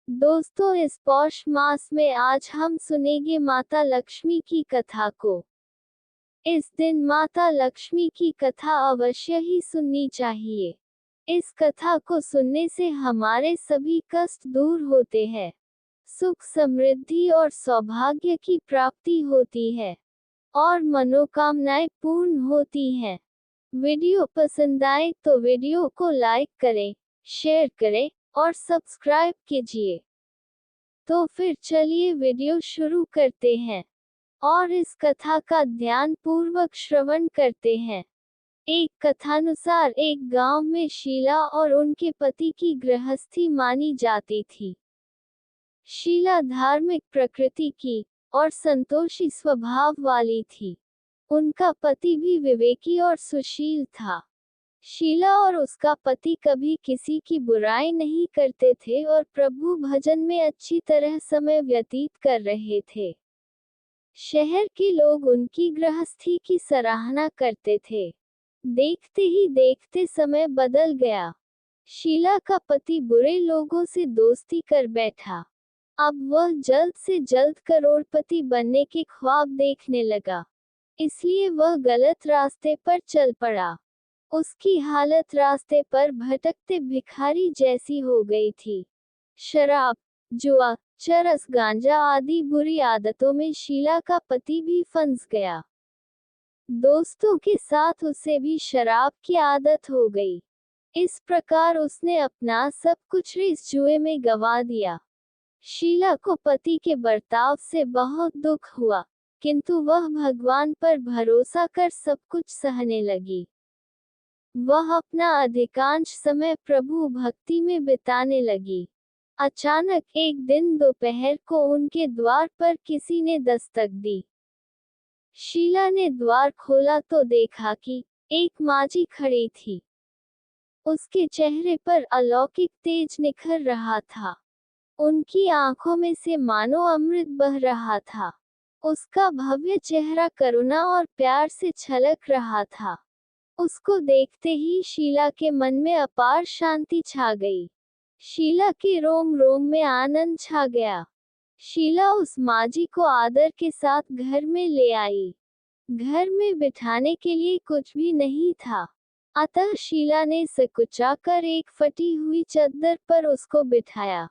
दोस्तों, इस पौष मास में आज हम सुनेंगे माता लक्ष्मी की कथा को। इस दिन माता लक्ष्मी की कथा अवश्य ही सुननी चाहिए। इस कथा को सुनने से हमारे सभी कष्ट दूर होते हैं, सुख समृद्धि और सौभाग्य की प्राप्ति होती है और मनोकामनाएं पूर्ण होती हैं। वीडियो पसंद आए तो वीडियो को लाइक करें, शेयर करें और सब्सक्राइब कीजिए। तो फिर चलिए वीडियो शुरू करते हैं और इस कथा का ध्यान पूर्वक श्रवण करते हैं। एक कथानुसार एक गांव में शीला और उनके पति की गृहस्थी मानी जाती थी। शीला धार्मिक प्रकृति की और संतोषी स्वभाव वाली थी। उनका पति भी विवेकी और सुशील था। शीला और उसका पति कभी किसी की बुराई नहीं करते थे और प्रभु भजन में अच्छी तरह समय व्यतीत कर रहे थे। शहर के लोग उनकी गृहस्थी की सराहना करते थे। देखते ही देखते समय बदल गया। शीला का पति बुरे लोगों से दोस्ती कर बैठा। अब वह जल्द से जल्द करोड़पति बनने के ख्वाब देखने लगा, इसलिए वह गलत रास्ते पर चल पड़ा। उसकी हालत रास्ते पर भटकते भिखारी जैसी हो गई थी। शराब, जुआ, चरस, गांजा आदि बुरी आदतों में शीला का पति भी फंस गया। दोस्तों के साथ उसे भी शराब की आदत हो गई। इस प्रकार उसने अपना सब कुछ इस जुए में गंवा दिया। शीला को पति के बर्ताव से बहुत दुख हुआ, किंतु वह भगवान पर भरोसा कर सब कुछ सहने लगी। वह अपना अधिकांश समय प्रभु भक्ति में बिताने लगी। अचानक एक दिन दोपहर को उनके द्वार पर किसी ने दस्तक दी। शीला ने द्वार खोला तो देखा कि एक माजी खड़ी थी। उसके चेहरे पर अलौकिक तेज निखर रहा था। उनकी आंखों में से मानो अमृत बह रहा था। उसका भव्य चेहरा करुणा और प्यार से छलक रहा था। उसको देखते ही शीला के मन में अपार शांति छा गई। शीला के रोम रोम में आनंद छा गया। शीला उस माजी को आदर के साथ घर में ले आई। घर में बिठाने के लिए कुछ भी नहीं था, अतः शीला ने सकुचाकर एक फटी हुई चद्दर पर उसको बिठाया।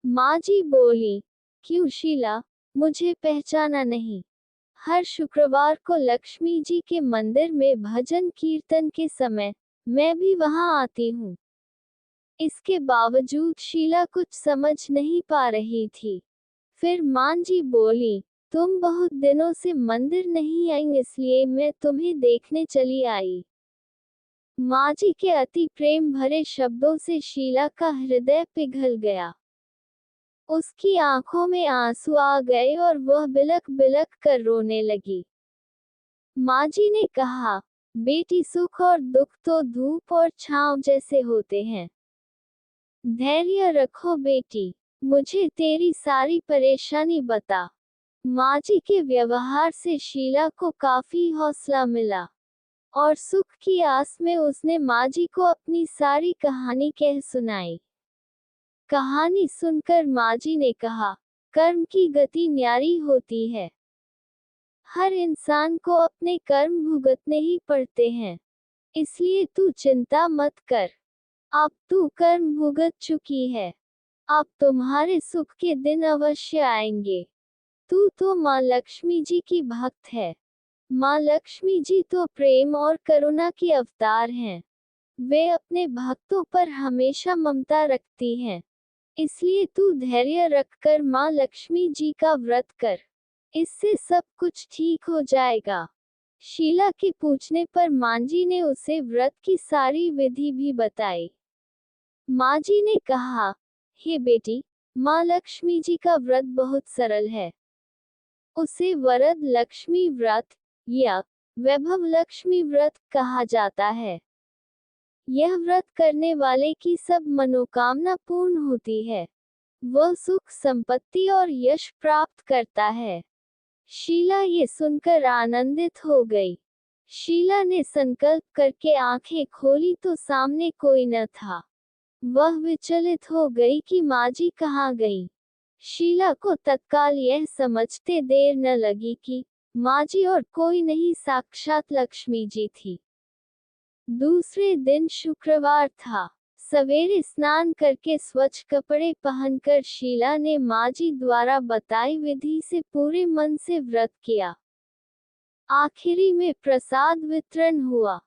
माजी बोली, क्यों शीला, मुझे पहचाना नहीं? हर शुक्रवार को लक्ष्मी जी के मंदिर में भजन कीर्तन के समय मैं भी वहां आती हूँ। इसके बावजूद शीला कुछ समझ नहीं पा रही थी। फिर मां जी बोली, तुम बहुत दिनों से मंदिर नहीं आई, इसलिए मैं तुम्हें देखने चली आई। मां जी के अति प्रेम भरे शब्दों से शीला का हृदय पिघल गया। उसकी आंखों में आंसू आ गए और वह बिलख बिलख कर रोने लगी। माँ जी ने कहा, बेटी, सुख और दुख तो धूप और छांव जैसे होते हैं। धैर्य रखो बेटी, मुझे तेरी सारी परेशानी बता। माँ जी के व्यवहार से शीला को काफी हौसला मिला और सुख की आस में उसने माँ जी को अपनी सारी कहानी कह सुनाई। कहानी सुनकर माँ जी ने कहा, कर्म की गति न्यारी होती है। हर इंसान को अपने कर्म भुगतने ही पड़ते हैं, इसलिए तू चिंता मत कर। अब तू कर्म भुगत चुकी है, अब तुम्हारे सुख के दिन अवश्य आएंगे। तू तो माँ लक्ष्मी जी की भक्त है। माँ लक्ष्मी जी तो प्रेम और करुणा की अवतार हैं। वे अपने भक्तों पर हमेशा ममता रखती हैं। इसलिए तू धैर्य रखकर माँ लक्ष्मी जी का व्रत कर, इससे सब कुछ ठीक हो जाएगा। शीला के पूछने पर मांजी ने उसे व्रत की सारी विधि भी बताई। मांजी ने कहा, हे बेटी, माँ लक्ष्मी जी का व्रत बहुत सरल है। उसे वरद लक्ष्मी व्रत या वैभव लक्ष्मी व्रत कहा जाता है। यह व्रत करने वाले की सब मनोकामना पूर्ण होती है। वह सुख संपत्ति और यश प्राप्त करता है। शीला ये सुनकर आनंदित हो गई। शीला ने संकल्प करके आंखें खोली तो सामने कोई न था। वह विचलित हो गई कि माँ जी कहाँ गई। शीला को तत्काल यह समझते देर न लगी कि माँ जी और कोई नहीं साक्षात लक्ष्मी जी थी। दूसरे दिन शुक्रवार था। सवेरे स्नान करके स्वच्छ कपड़े पहनकर शीला ने माँ जी द्वारा बताई विधि से पूरे मन से व्रत किया। आखिरी में प्रसाद वितरण हुआ।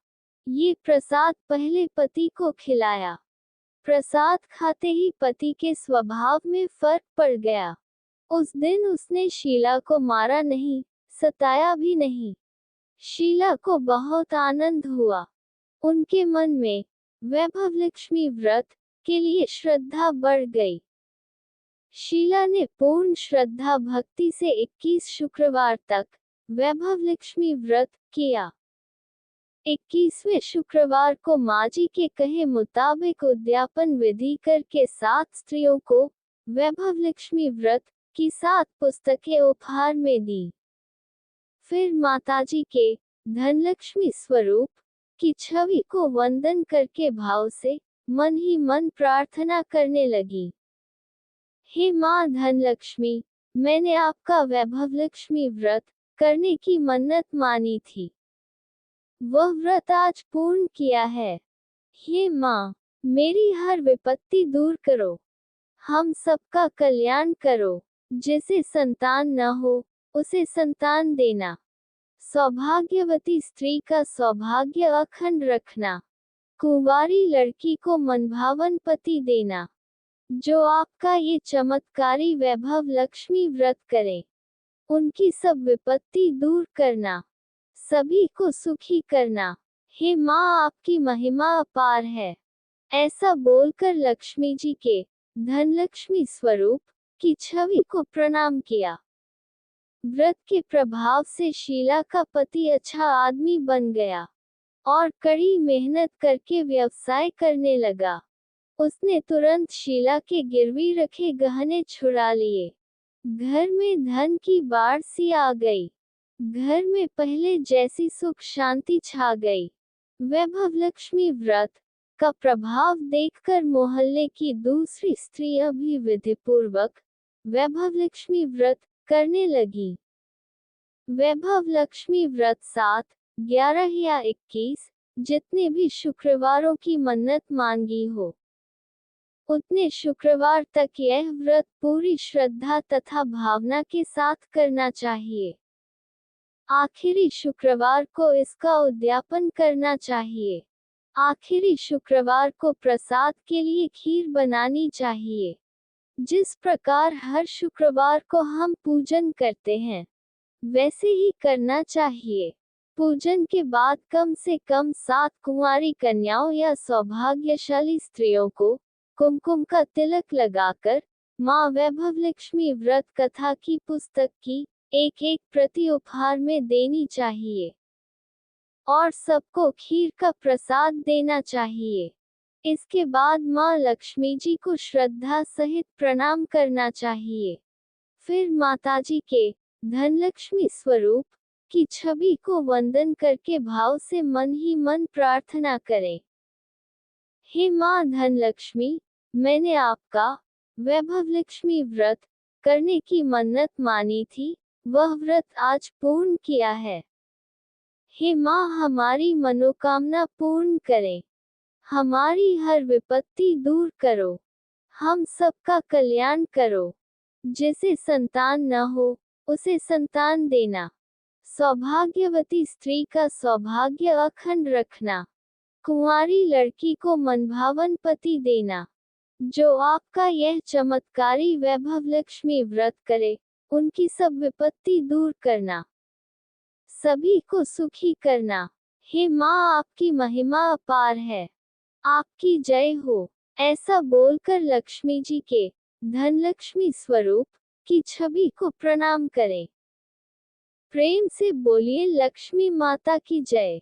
ये प्रसाद पहले पति को खिलाया। प्रसाद खाते ही पति के स्वभाव में फर्क पड़ गया। उस दिन उसने शीला को मारा नहीं, सताया भी नहीं। शीला को बहुत आनंद हुआ। उनके मन में वैभव लक्ष्मी व्रत के लिए श्रद्धा बढ़ गई। शीला ने पूर्ण श्रद्धा भक्ति से 21 शुक्रवार तक वैभव लक्ष्मी व्रत किया। 21वें शुक्रवार को माँ जी के कहे मुताबिक उद्यापन विधि करके 7 स्त्रियों को वैभव लक्ष्मी व्रत की 7 पुस्तकें उपहार में दी। फिर माताजी के धनलक्ष्मी स्वरूप की छवि को वंदन करके भाव से मन ही मन प्रार्थना करने लगी। हे माँ धनलक्ष्मी, मैंने आपका वैभव लक्ष्मी व्रत करने की मन्नत मानी थी। वह व्रत आज पूर्ण किया है। हे माँ, मेरी हर विपत्ति दूर करो। हम सबका कल्याण करो। जिसे संतान न हो, उसे संतान देना। सौभाग्यवती स्त्री का सौभाग्य अखंड रखना। कुंवारी लड़की को मनभावन पति देना। जो आपका ये चमत्कारी वैभव लक्ष्मी व्रत करे, उनकी सब विपत्ति दूर करना, सभी को सुखी करना। हे माँ, आपकी महिमा अपार है। ऐसा बोलकर लक्ष्मी जी के धनलक्ष्मी स्वरूप की छवि को प्रणाम किया। व्रत के प्रभाव से शीला का पति अच्छा आदमी बन गया और कड़ी मेहनत करके व्यवसाय करने लगा। उसने तुरंत शीला के गिरवी रखे गहने छुड़ा लिए। घर में धन की बाढ़ सी आ गई। घर में पहले जैसी सुख शांति छा गई। वैभव लक्ष्मी व्रत का प्रभाव देखकर मोहल्ले की दूसरी स्त्रियां भी विधिपूर्वक वैभव लक्ष्मी व्रत करने लगी। वैभव लक्ष्मी व्रत 7, 11 या 21 जितने भी शुक्रवारों की मन्नत मांगी हो, उतने शुक्रवार तक यह व्रत पूरी श्रद्धा तथा भावना के साथ करना चाहिए। आखिरी शुक्रवार को इसका उद्यापन करना चाहिए। आखिरी शुक्रवार को प्रसाद के लिए खीर बनानी चाहिए। जिस प्रकार हर शुक्रवार को हम पूजन करते हैं, वैसे ही करना चाहिए। पूजन के बाद कम से कम 7 कुंवारी कन्याओं या सौभाग्यशाली स्त्रियों को कुमकुम का तिलक लगाकर माँ वैभव लक्ष्मी व्रत कथा की पुस्तक की एक प्रति उपहार में देनी चाहिए और सबको खीर का प्रसाद देना चाहिए। इसके बाद माँ लक्ष्मी जी को श्रद्धा सहित प्रणाम करना चाहिए। फिर माताजी के धनलक्ष्मी स्वरूप की छवि को वंदन करके भाव से मन ही मन प्रार्थना करें। हे माँ धनलक्ष्मी, मैंने आपका वैभव लक्ष्मी व्रत करने की मन्नत मानी थी, वह व्रत आज पूर्ण किया है। हे माँ, हमारी मनोकामना पूर्ण करें। हमारी हर विपत्ति दूर करो। हम सबका कल्याण करो। जिसे संतान न हो, उसे संतान देना। सौभाग्यवती स्त्री का सौभाग्य अखंड रखना। कुंवारी लड़की को मनभावन पति देना। जो आपका यह चमत्कारी वैभव लक्ष्मी व्रत करे, उनकी सब विपत्ति दूर करना, सभी को सुखी करना। हे माँ, आपकी महिमा अपार है। आपकी जय हो। ऐसा बोलकर लक्ष्मी जी के धनलक्ष्मी स्वरूप की छवि को प्रणाम करें। प्रेम से बोलिए लक्ष्मी माता की जय।